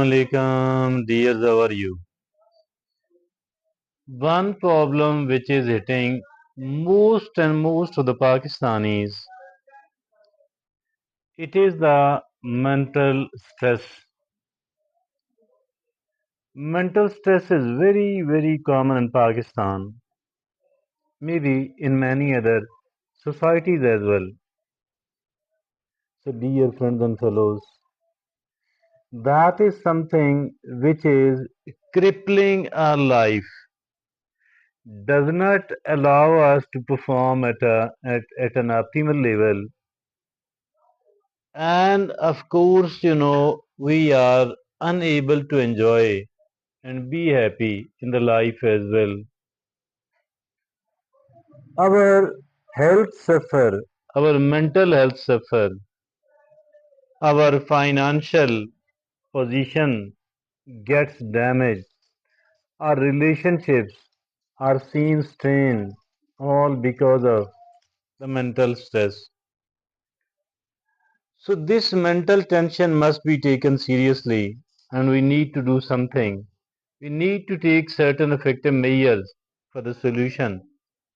alaikum, dears, how are you? One problem which is hitting most of the Pakistanis, it is the mental stress. Mental stress is very common in Pakistan, maybe in many other societies as well. So, dear friends and fellows, that is something which is crippling our life, does not allow us to perform at an optimal level. And of course, we are unable to enjoy and be happy in the life as well. Our health suffer, our mental health suffer, our financial position gets damaged, our relationships are seen strained, all because of the mental stress. So this mental tension must be taken seriously and we need to do something. We need to take certain effective measures for the solution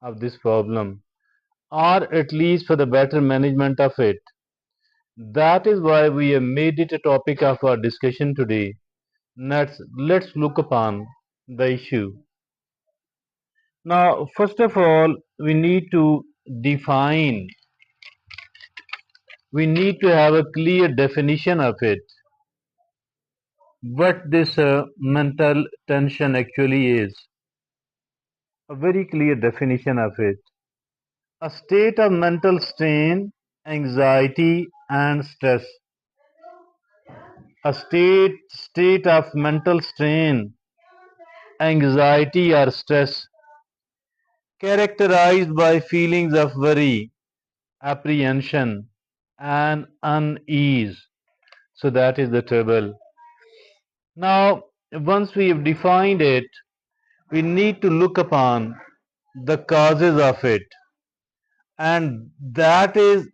of this problem or at least for the better management of it. That is why we have made it a topic of our discussion today. Let's look upon the issue. Now, first of all, define, we need to have a clear definition of it. What this mental tension actually is, a very clear definition of it: a state of mental strain, anxiety and stress. A state of mental strain, anxiety or stress, characterized by feelings of worry, apprehension and unease. So that is the trouble. Now, once we have defined it, we need to look upon the causes of it, and that is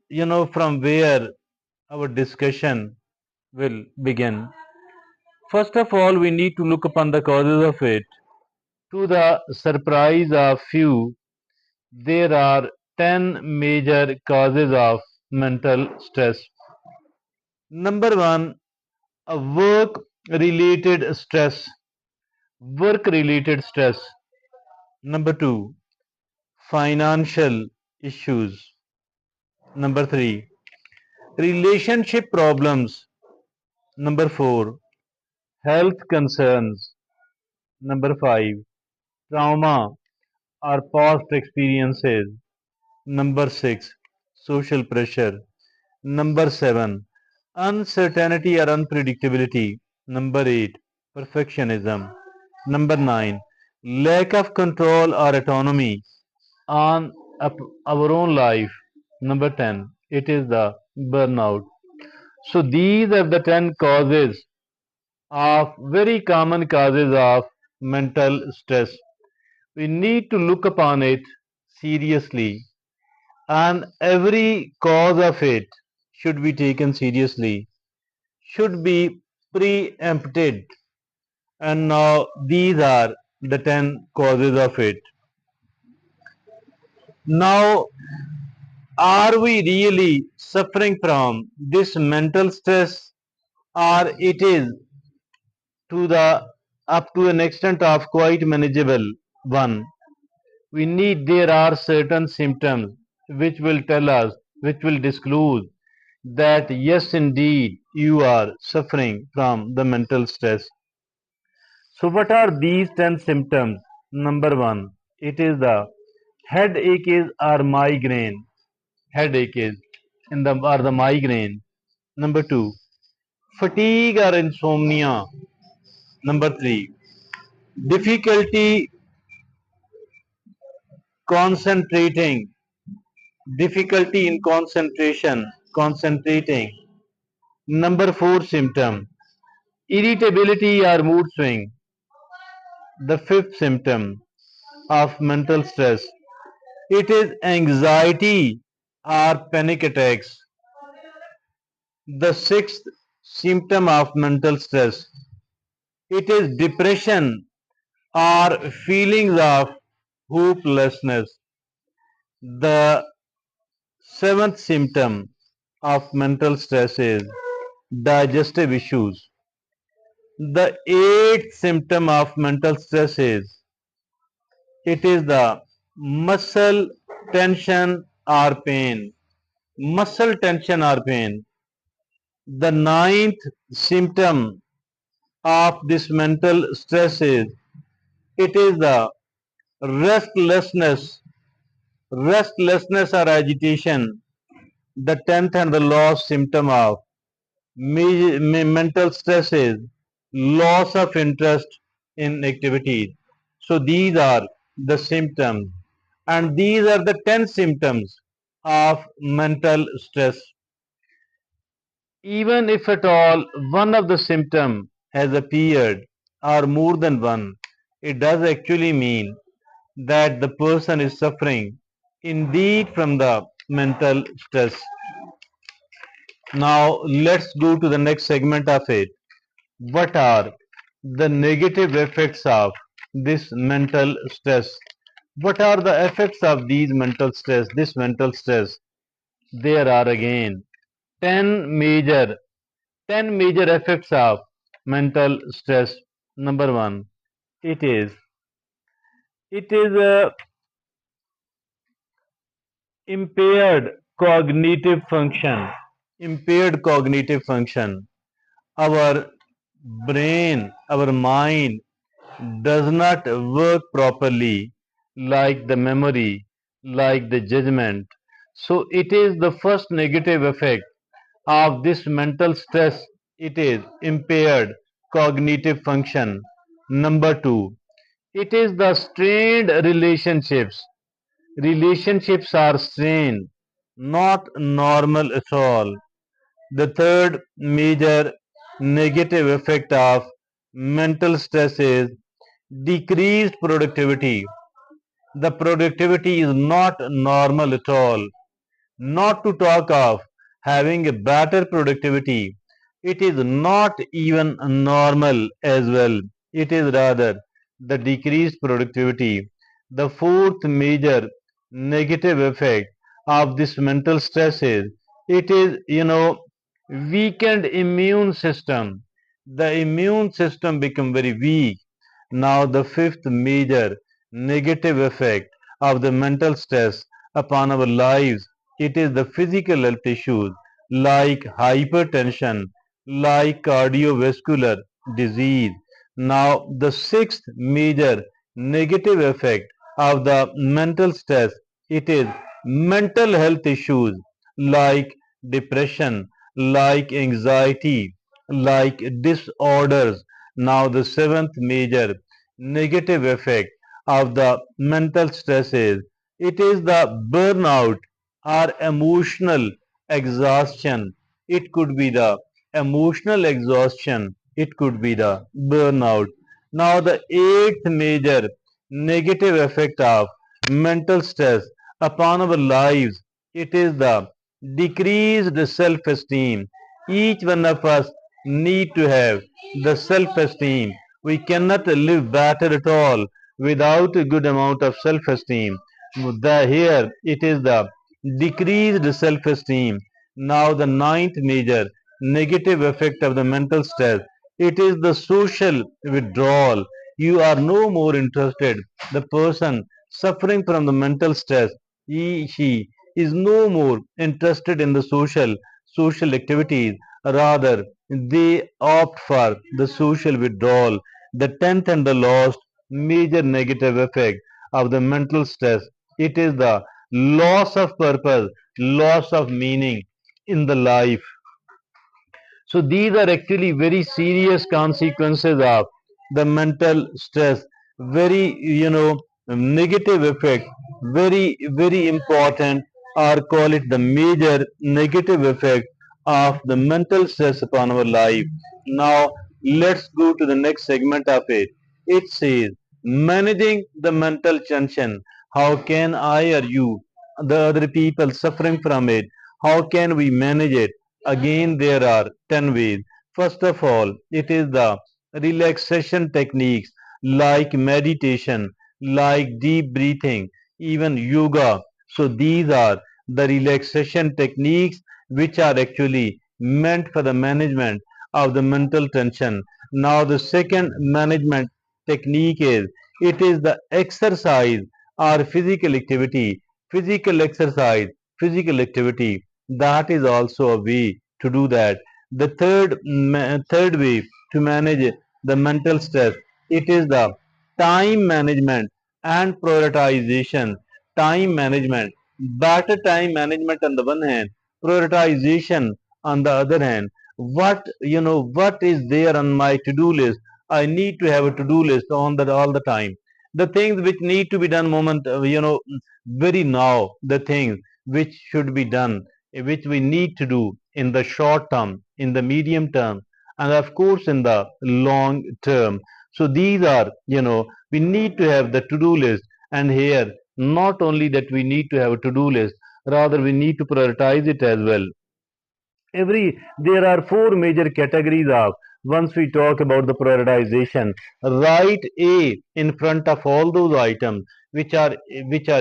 from where our discussion will begin. First of all, we need to look upon the causes of it. To the surprise of few, there are 10 major causes of mental stress. Number one, a related stress. Work related stress. Number two, financial issues. Number three, relationship problems. Number four, health concerns. Number five, trauma or past experiences. Number six, social pressure. Number seven, uncertainty or unpredictability. Number eight, perfectionism. Number nine, lack of control or autonomy on our own life. Number 10, it is the burnout. So these are the 10 causes of very common causes of mental stress. We need to look upon it seriously, and every cause of it should be taken seriously, should be preempted. And now these are the 10 causes of it. Now, are we really suffering from this mental stress, or it is to the up to an extent of quite manageable one? We need There are certain symptoms which will tell us, which will disclose that yes indeed you are suffering from the mental stress. So what are these 10 symptoms? Number one, it is the headache or migraine. Headache is in the or the migraine. Number two, fatigue or insomnia. Number three, difficulty concentrating, difficulty in concentrating. Number four symptom, irritability or mood swing. The fifth symptom of mental stress, it is anxiety or panic attacks. The sixth symptom of mental stress, It is depression or feelings of hopelessness. The seventh symptom of mental stress is digestive issues. The eighth symptom of mental stress is it is the muscle tension or pain. Muscle tension or pain. The ninth symptom of this mental stress is it is the restlessness, restlessness or agitation. The tenth and the last symptom of mental stress is loss of interest in activities. So these are the symptoms, and these are the 10 symptoms of mental stress. Even if at all one of the symptom has appeared or more than one, it does actually mean that the person is suffering indeed from the mental stress. Now let's go to the next segment of it. What are the negative effects of this mental stress? What are the effects of this mental stress? There are again 10 major 10 major effects of mental stress. Number 1, it is a impaired cognitive function. Impaired cognitive function. Our brain, our mind does not work properly, like the memory, like the judgment. So it is the first negative effect of this mental stress. It is impaired cognitive function. Number 2, it is the strained relationships. Relationships are strained, not normal at all. The third major negative effect of mental stress is decreased productivity. The productivity is not normal at all. Not to talk of having a better productivity. It is not even normal as well. It is rather the decreased productivity. The fourth major negative effect of this mental stress is it is, weakened immune system. The immune system become very weak. Now the fifth major negative effect of the mental stress upon our lives, it is the physical health issues like hypertension, like cardiovascular disease. Now the sixth major negative effect of the mental stress, it is mental health issues like depression, like anxiety, like disorders. Now the seventh major negative effect of the mental stress is it is the burnout or emotional exhaustion. It could be the emotional exhaustion, it could be the burnout. Now the eighth major negative effect of mental stress upon our lives, it is the decreased self-esteem. Each one of us need to have the self-esteem. We cannot live better at all without a good amount of self-esteem. Here it is the decreased self-esteem. Now the ninth major negative effect of the mental stress, it is the social withdrawal. You are no more interested. The person suffering from the mental stress, she is no more interested in the social activities. Rather, they opt for the social withdrawal. The tenth and the last major negative effect of the mental stress, it is the loss of purpose, loss of meaning in the life. So these are actually very serious consequences of the mental stress. Very, negative effect, very important, or call it the major negative effect of the mental stress upon our life. Now let's go to the next segment of it. It says managing the mental tension. How can I or you, the other people suffering from it, how can we manage it? Again, there are 10 ways. First of all, it is the relaxation techniques like meditation, like deep breathing, even yoga. So these are the relaxation techniques which are actually meant for the management of the mental tension. Now the second management technique is, it is the exercise or physical activity. Physical exercise, physical activity, that is also a way to do that. The third way to manage the mental stress, it is the time management and prioritization. Time management, better time management on the one hand, prioritization on the other hand. What is there on my to-do list? I need to have a to-do list on that all the time. The things which need to be done very now, the things which should be done, which we need to do in the short term, in the medium term, and of course in the long term. So these are, we need to have the to-do list. And here, not only that we need to have a to-do list, rather we need to prioritize it as well. There are four major categories of, once we talk about the prioritization. Write A in front of all those items which are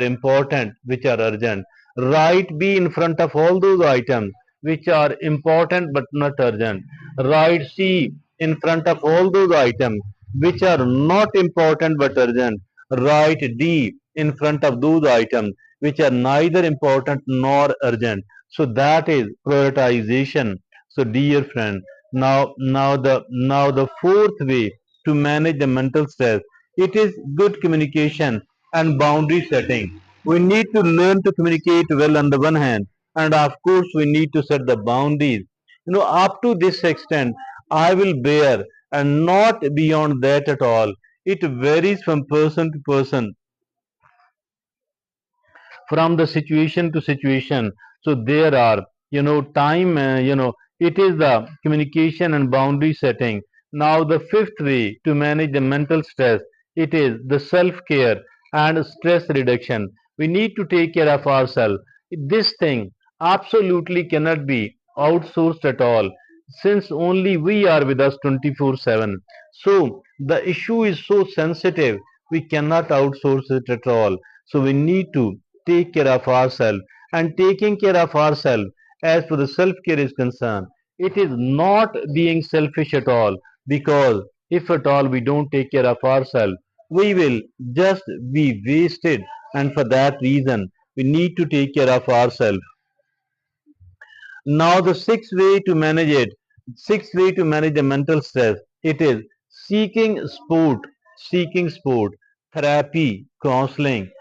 important, which are urgent. Write B in front of all those items which are important but not urgent. Write C in front of all those items which are not important but urgent. Write D in front of those items which are neither important nor urgent. So that is prioritization. So dear friend, now the fourth way to manage the mental stress, it is good communication and boundary setting. We need to learn to communicate well on the one hand, and of course we need to set the boundaries. Up to this extent I will bear, and not beyond that at all. It varies from person to person, from the situation to situation. So there are, time, it is the communication and boundary setting. Now, the fifth way to manage the mental stress, it is the self care and stress reduction. We need to take care of ourselves. This thing absolutely cannot be outsourced at all, since only we are with us 24/7. So, the issue is so sensitive, we cannot outsource it at all. So, we need to take care of ourselves. And taking care of ourselves, as for the self care is concerned, it is not being selfish at all, because if at all we don't take care of ourselves, we will just be wasted. And for that reason, we need to take care of ourselves. Now the sixth way to manage the mental stress, it is seeking sport, therapy, counseling,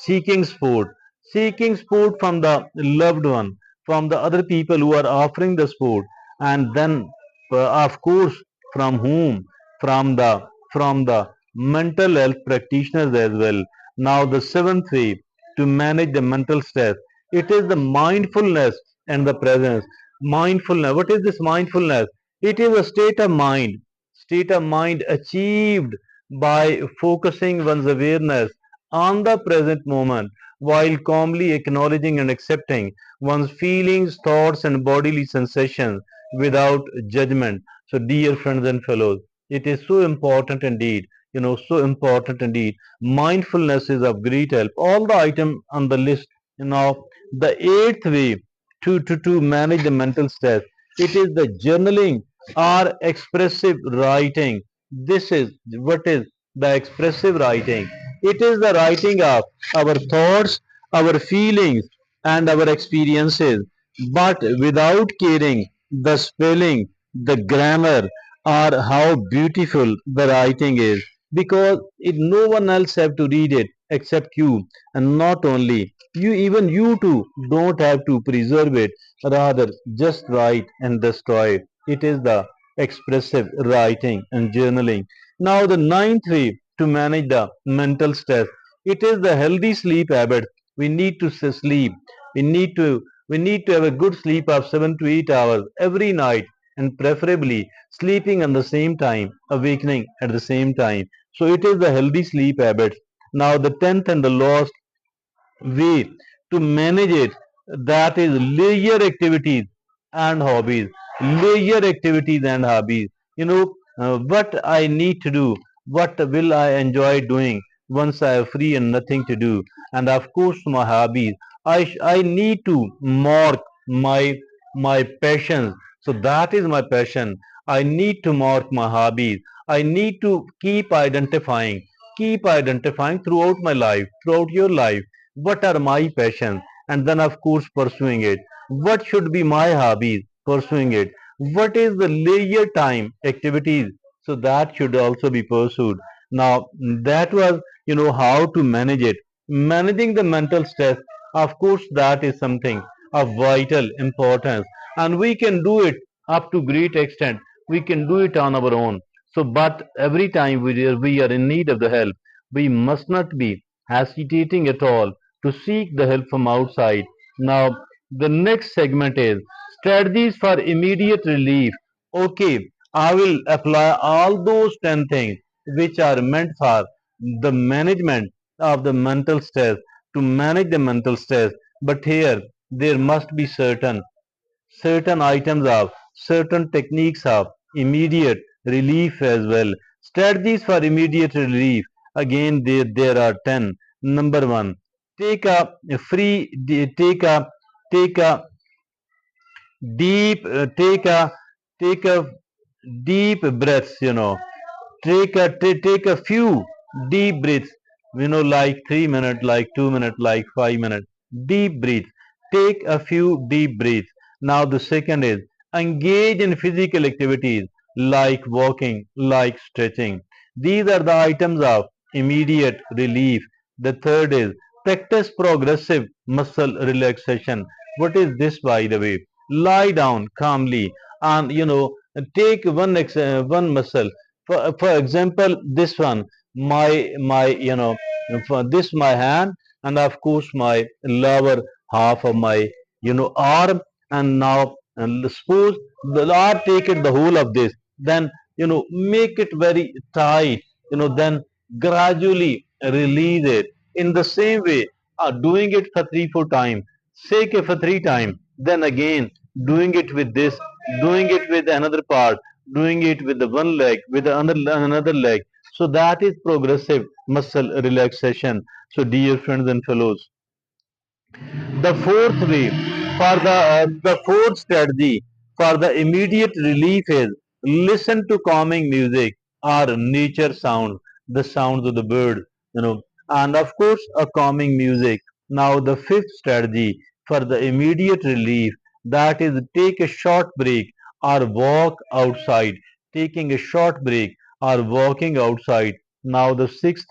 seeking sport, seeking sport from the loved one, from the other people who are offering the sport, and then, of course, from whom? From the mental health practitioners as well. Now, the seventh way to manage the mental stress, it is the mindfulness and the presence. Mindfulness. What is this mindfulness? It is a state of mind achieved by focusing one's awareness on the present moment, while calmly acknowledging and accepting one's feelings, thoughts, and bodily sensations without judgment. So, dear friends and fellows, it is so important indeed. So important indeed. Mindfulness is of great help. All the items on the list. The eighth way to manage the mental stress, it is the journaling or expressive writing. This is what is the expressive writing. It is the writing of our thoughts, our feelings, and our experiences, but without caring the spelling, the grammar, or how beautiful the writing is, because no one else have to read it except you. And not only you, even you too don't have to preserve it, rather just write and destroy it. It is the expressive writing and journaling. Now the ninth way to manage the mental stress, it is the healthy sleep habit. We need to sleep. We need to have a good sleep of 7 to 8 hours every night, and preferably sleeping at the same time, awakening at the same time. So it is the healthy sleep habit. Now the tenth and the last way to manage it, that is leisure activities and hobbies. Leisure activities and hobbies. what I need to do, what will I enjoy doing once I am free and nothing to do, and of course my hobbies. I need to mark my passions. So that is my passion. I need to mark my hobbies. I need to keep identifying throughout my life, throughout your life. What are my passions? And then of course pursuing it. What should be my hobbies? Pursuing it. What is the leisure time activities? So that should also be pursued. Now that was, how to manage it. Managing the mental stress, of course, that is something of vital importance, and we can do it up to great extent. We can do it on our own. So, but every time we are in need of the help, we must not be hesitating at all to seek the help from outside. Now, the next segment is strategies for immediate relief. Okay, I will apply all those 10 things which are meant for the management of the mental stress, to manage the mental stress. But here there must be certain items of, certain techniques of immediate relief as well. Strategies for immediate relief. Again, there are 10. Number one, take a free, take a deep, take a deep breaths, take a few deep breaths, like 3 minutes, like 2 minutes, like 5 minutes. Deep breaths. Take a few deep breaths. Now the second is engage in physical activities like walking, like stretching. These are the items of immediate relief. The third is practice progressive muscle relaxation. What is this, by the way? Lie down calmly and take one muscle. For example, this one, my for this my hand, and of course my lower half of my arm. And now, and suppose the Lord take it the whole of this, then make it very tight, then gradually release it. In the same way, doing it for 3 4 times, shake it for 3 times, then again doing it with this, doing it with another part, doing it with the one leg, with another leg. So that is progressive muscle relaxation. So dear friends and fellows, the fourth way for the fourth strategy for the immediate relief is listen to calming music or nature sounds, the sounds of the birds, and of course a calming music. Now the fifth strategy for the immediate relief, that is take a short break or walk outside. Taking a short break or walking outside. Now the sixth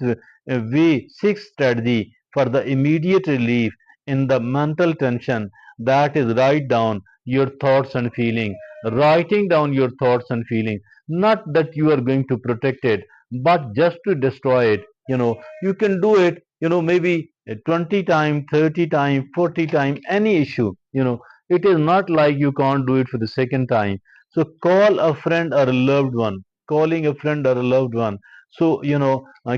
strategy for the immediate relief in the mental tension, that is write down your thoughts and feeling. Writing down your thoughts and feeling, not that you are going to protect it, but just to destroy it. You can do it, maybe 20 times, 30 times, 40 times, any issue. It is not like you can't do it for the second time. So call a friend or a loved one, calling a friend or a loved one. So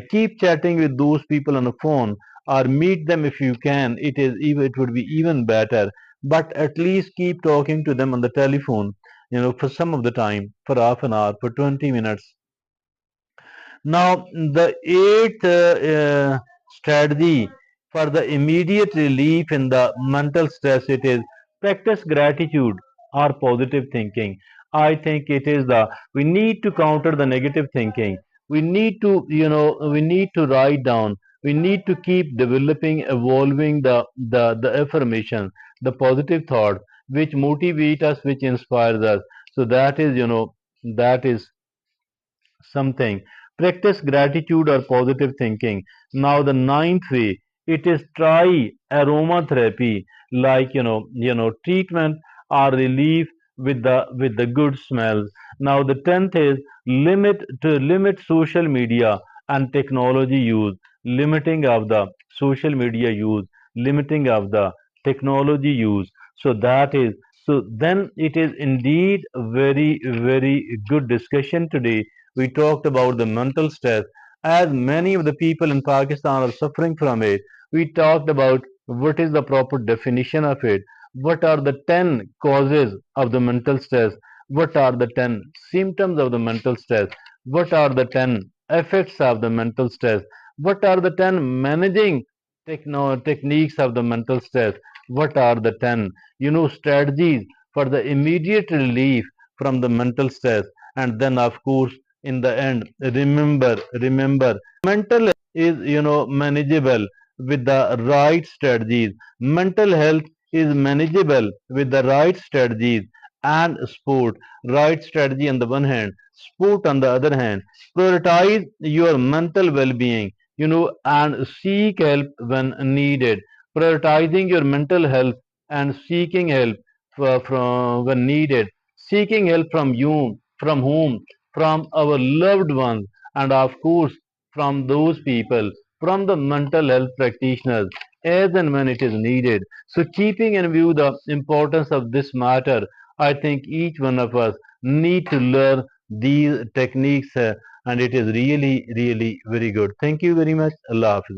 keep chatting with those people on the phone, or meet them if you can. It would be even better. But at least keep talking to them on the telephone, for some of the time, for half an hour, for 20 minutes. Now, the eighth strategy for the immediate relief in the mental stress, it is practice gratitude or positive thinking. I think it is we need to counter the negative thinking. We need to write down. We need to keep developing, evolving the affirmation, the positive thought, which motivate us, which inspires us. So that is something. Practice gratitude or positive thinking. Now the ninth way, it is try aromatherapy, like treatment or relief with the good smells. Now the tenth is limit social media and technology use. Limiting of the social media use, limiting of the technology use. So that is, so then it is indeed a very, very good discussion today. We talked about the mental stress, as many of the people in Pakistan are suffering from it. We talked about what is the proper definition of it, what are the 10 causes of the mental stress, What are the 10 symptoms of the mental stress? What are the 10 effects of the mental stress? What are the 10 managing techniques of the mental stress? What are the 10 strategies for the immediate relief from the mental stress? And then of course in the end, remember mental is manageable with the right strategies. Mental health is manageable with the right strategies and sport. Right strategy on the one hand, sport on the other hand. Prioritize your mental well-being, and seek help when needed. Prioritizing your mental health and seeking help from when needed. Seeking help from you, from whom? From our loved ones, and of course from those people, from the mental health practitioners, as and when it is needed. So, keeping in view the importance of this matter, I think each one of us need to learn these techniques, and it is really, really very good. Thank you very much. Allah Hafiz.